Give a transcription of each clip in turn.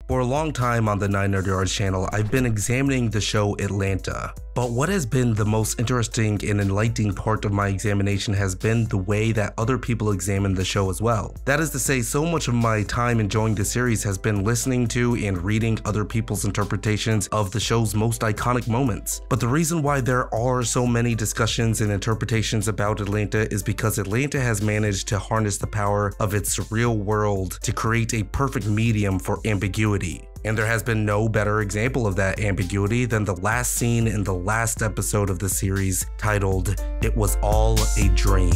For a long time on the 9nerds channel, I've been examining the show Atlanta. But what has been the most interesting and enlightening part of my examination has been the way that other people examine the show as well. That is to say, so much of my time enjoying the series has been listening to and reading other people's interpretations of the show's most iconic moments. But the reason why there are so many discussions and interpretations about Atlanta is because Atlanta has managed to harness the power of its surreal world to create a perfect medium for ambiguity. And there has been no better example of that ambiguity than the last scene in the last episode of the series, titled "It Was All a Dream."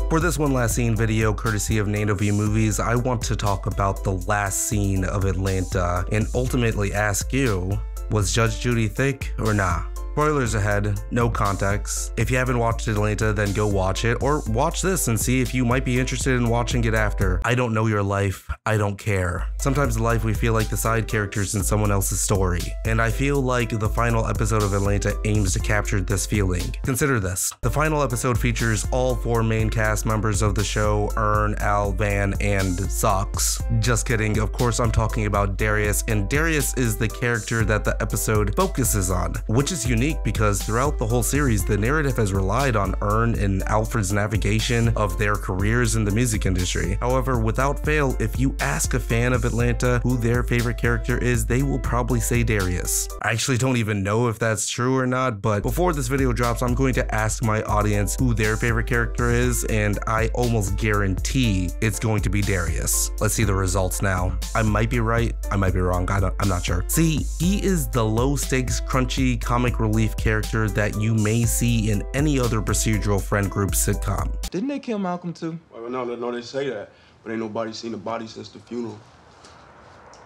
For this one last scene video, courtesy of NanoV Movies, I want to talk about the last scene of Atlanta and ultimately ask you, was Judge Judy thick or nah? Spoilers ahead, no context. If you haven't watched Atlanta, then go watch it, or watch this and see if you might be interested in watching it after. I don't know your life, I don't care. Sometimes in life we feel like the side characters in someone else's story, and I feel like the final episode of Atlanta aims to capture this feeling. Consider this. The final episode features all 4 main cast members of the show, Ern, Al, Van, and Socks. Just kidding, of course I'm talking about Darius, and Darius is the character that the episode focuses on, which is unique because throughout the whole series, the narrative has relied on Ern and Alfred's navigation of their careers in the music industry. However, without fail, if you ask a fan of Atlanta who their favorite character is, they will probably say Darius. I actually don't even know if that's true or not, but before this video drops, I'm going to ask my audience who their favorite character is, and I almost guarantee it's going to be Darius. Let's see the results now. I might be right, I might be wrong, I'm not sure. See, he is the low-stakes, crunchy, comic relief character that you may see in any other procedural friend group sitcom. Didn't they kill Malcolm too? Well, no, they say that, but ain't nobody seen the body since the funeral.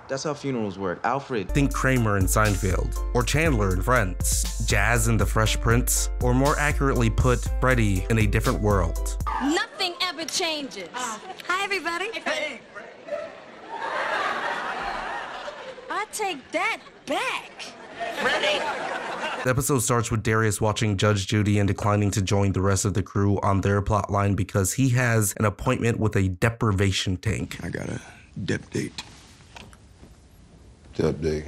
That's how funerals work. Alfred. Think Kramer in Seinfeld, or Chandler in Friends, Jazz in The Fresh Prince, or more accurately put, Freddy in A Different World. Nothing ever changes. Hi, everybody. Hey. I take that back. Freddy. The episode starts with Darius watching Judge Judy and declining to join the rest of the crew on their plotline because he has an appointment with a deprivation tank. I got a dep date. Dep date?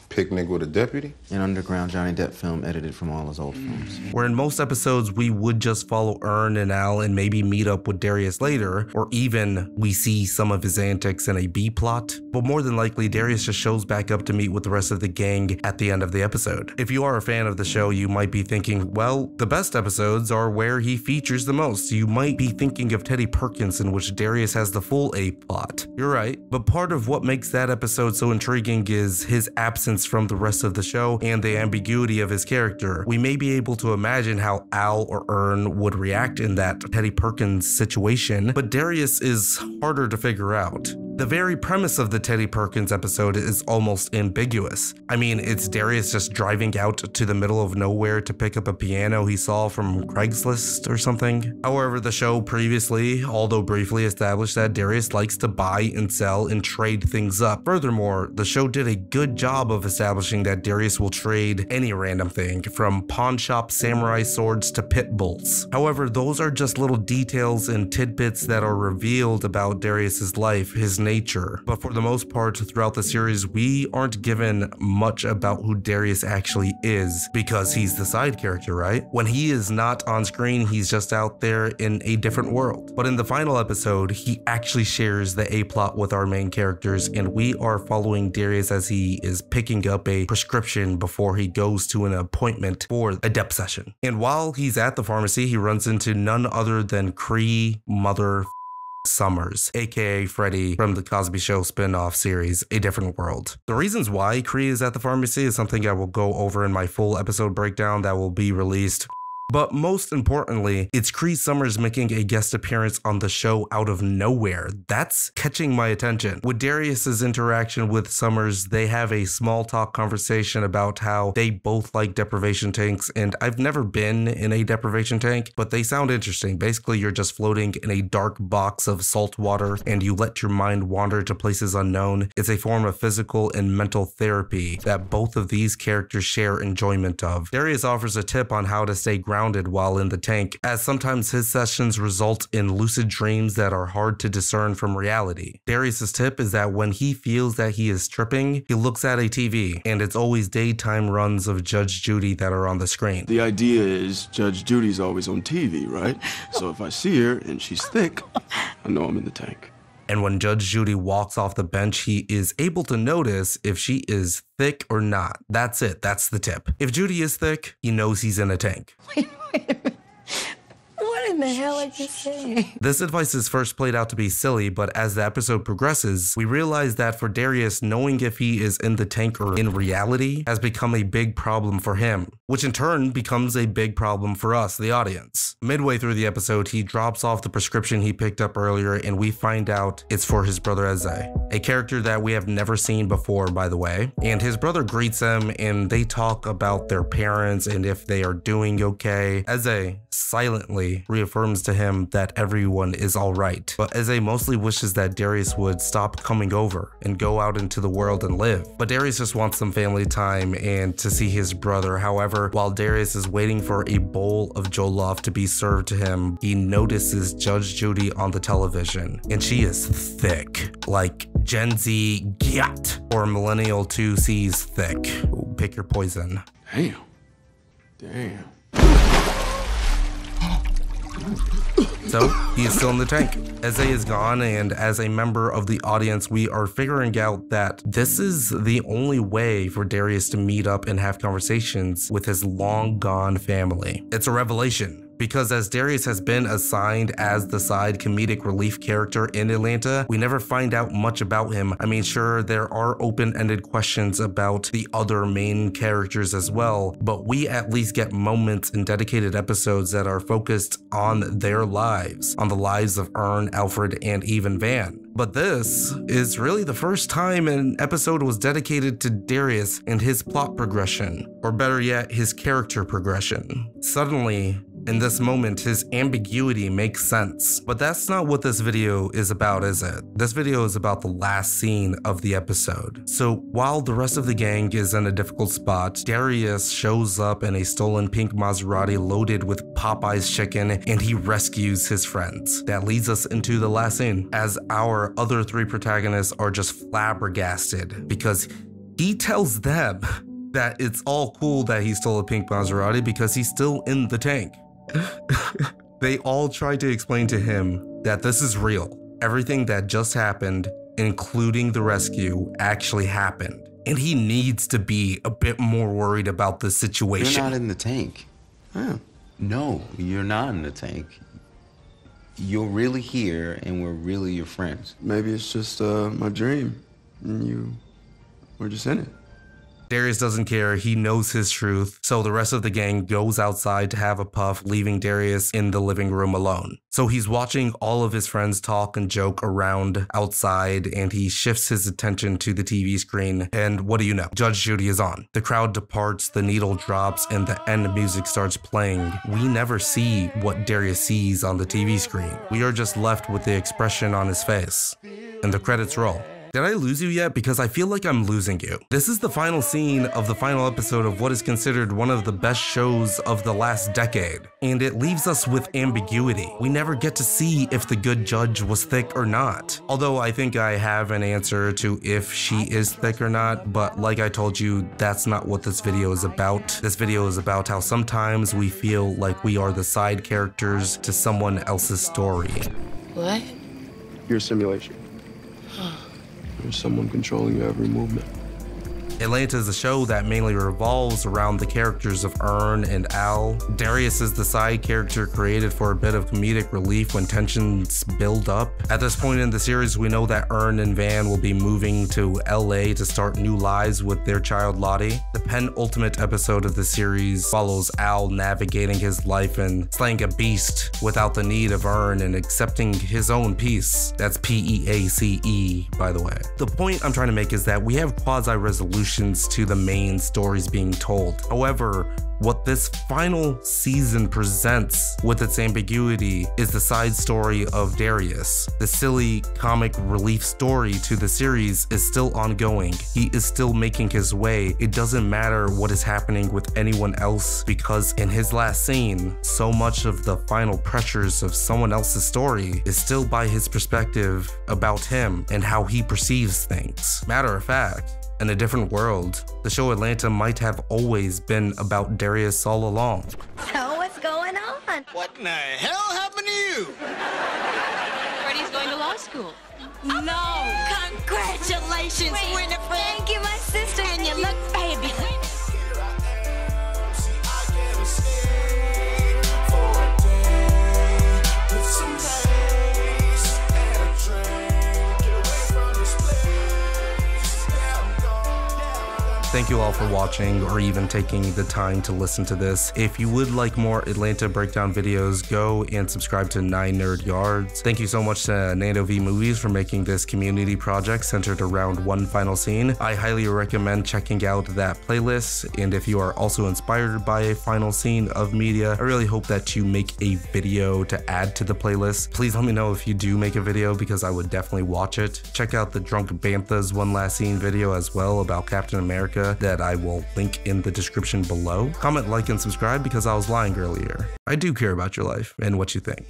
Picnic with a deputy? An underground Johnny Depp film edited from all his old films. Where in most episodes we would just follow Ern and Al and maybe meet up with Darius later, or even we see some of his antics in a B-plot. But more than likely, Darius just shows back up to meet with the rest of the gang at the end of the episode. If you are a fan of the show, you might be thinking, well, the best episodes are where he features the most. You might be thinking of Teddy Perkins, in which Darius has the full A-plot. You're right, but part of what makes that episode so intriguing is his absence from the rest of the show and the ambiguity of his character. We may be able to imagine how Al or Ern would react in that Teddy Perkins situation, but Darius is harder to figure out. The very premise of the Teddy Perkins episode is almost ambiguous. I mean, it's Darius just driving out to the middle of nowhere to pick up a piano he saw from Craigslist or something. However, the show previously, although briefly, established that Darius likes to buy and sell and trade things up. Furthermore, the show did a good job of establishing that Darius will trade any random thing, from pawn shop samurai swords to pit bulls. However, those are just little details and tidbits that are revealed about Darius's life, his nature. But for the most part throughout the series, we aren't given much about who Darius actually is because he's the side character, right? When he is not on screen, he's just out there in a different world. But in the final episode, he actually shares the A-plot with our main characters, and we are following Darius as he is picking up a prescription before he goes to an appointment for a dep session. And while he's at the pharmacy, he runs into none other than Cree Mother Summers, aka Freddy from the Cosby Show spin-off series, A Different World. The reasons why Cree is at the pharmacy is something I will go over in my full episode breakdown that will be released. But most importantly, it's Cree Summers making a guest appearance on the show out of nowhere. That's catching my attention. With Darius's interaction with Summers, they have a small talk conversation about how they both like deprivation tanks, and I've never been in a deprivation tank, but they sound interesting. Basically, you're just floating in a dark box of salt water and you let your mind wander to places unknown. It's a form of physical and mental therapy that both of these characters share enjoyment of. Darius offers a tip on how to stay grounded grounded while in the tank, as sometimes his sessions result in lucid dreams that are hard to discern from reality. Darius's tip is that when he feels that he is tripping, he looks at a TV, and it's always daytime runs of Judge Judy that are on the screen. The idea is Judge Judy's always on TV, right? So if I see her and she's thick, I know I'm in the tank. And when Judge Judy walks off the bench, he is able to notice if she is thick or not. That's it. That's the tip. If Judy is thick, he knows he's in a tank. Wait a minute. What in the hell are you saying? This advice is first played out to be silly, but as the episode progresses, we realize that for Darius, knowing if he is in the tank or in reality has become a big problem for him, which in turn becomes a big problem for us, the audience. Midway through the episode, he drops off the prescription he picked up earlier, and we find out it's for his brother Eze, a character that we have never seen before, by the way. And his brother greets him, and they talk about their parents and if they are doing okay. Eze silently reaffirms to him that everyone is alright, but Eze mostly wishes that Darius would stop coming over and go out into the world and live. But Darius just wants some family time and to see his brother. However, while Darius is waiting for a bowl of jollof to be served to him, he notices Judge Judy on the television, and she is thick, like Gen Z gyat, or Millennial 2 sees thick. Ooh, pick your poison. Damn. So, he is still in the tank. Eze is gone, and as a member of the audience, we are figuring out that this is the only way for Darius to meet up and have conversations with his long-gone family. It's a revelation, because as Darius has been assigned as the side comedic relief character in Atlanta, we never find out much about him. I mean, sure, there are open-ended questions about the other main characters as well, but we at least get moments in dedicated episodes that are focused on their lives, on the lives of Ern, Alfred, and even Van. But this is really the first time an episode was dedicated to Darius and his plot progression, or better yet, his character progression. Suddenly, in this moment, his ambiguity makes sense. But that's not what this video is about, is it? This video is about the last scene of the episode. So while the rest of the gang is in a difficult spot, Darius shows up in a stolen pink Maserati loaded with Popeye's chicken, and he rescues his friends. That leads us into the last scene, as our other three protagonists are just flabbergasted because he tells them that it's all cool that he stole a pink Maserati because he's still in the tank. They all try to explain to him that this is real. Everything that just happened, including the rescue, actually happened. And he needs to be a bit more worried about this situation. You're not in the tank. Huh. No, you're not in the tank. You're really here, and we're really your friends. Maybe it's just my dream, and we're just in it. Darius doesn't care, he knows his truth, so the rest of the gang goes outside to have a puff, leaving Darius in the living room alone. So he's watching all of his friends talk and joke around outside, and he shifts his attention to the TV screen, and what do you know? Judge Judy is on. The crowd departs, the needle drops, and the end music starts playing. We never see what Darius sees on the TV screen. We are just left with the expression on his face. And the credits roll. Did I lose you yet? Because I feel like I'm losing you. This is the final scene of the final episode of what is considered one of the best shows of the last decade. And it leaves us with ambiguity. We never get to see if the good judge was thick or not. Although I think I have an answer to if she is thick or not, but like I told you, that's not what this video is about. This video is about how sometimes we feel like we are the side characters to someone else's story. What? You're a simulation. There's someone controlling your every movement. Atlanta is a show that mainly revolves around the characters of Ern and Al. Darius is the side character created for a bit of comedic relief when tensions build up. At this point in the series, we know that Ern and Van will be moving to LA to start new lives with their child Lottie. The penultimate episode of the series follows Al navigating his life and slaying a beast without the need of Ern and accepting his own peace. That's P-E-A-C-E, by the way. The point I'm trying to make is that we have quasi-resolutions to the main stories being told. However, What this final season presents with its ambiguity is the side story of Darius. The silly comic relief story to the series is still ongoing. He is still making his way. It doesn't matter what is happening with anyone else, because in his last scene, so much of the final pressures of someone else's story is still by his perspective about him and how he perceives things. Matter of fact, in a different world, the show Atlanta might have always been about Darius all along. So what's going on? What in the hell happened to you? Freddie's going to law school. No! Congratulations, Winifred! Thank you, my sister, and you look fabulous. Thank you all for watching or even taking the time to listen to this. If you would like more Atlanta breakdown videos, go and subscribe to 9 Nerd Yards. Thank you so much to Nando V Movies for making this community project centered around one final scene. I highly recommend checking out that playlist, and if you are also inspired by a final scene of media, I really hope that you make a video to add to the playlist. Please let me know if you do make a video, because I would definitely watch it. Check out the Drunk Bantha's One Last Scene video as well about Captain America that I will link in the description below. Comment, like, and subscribe, because I was lying earlier. I do care about your life and what you think.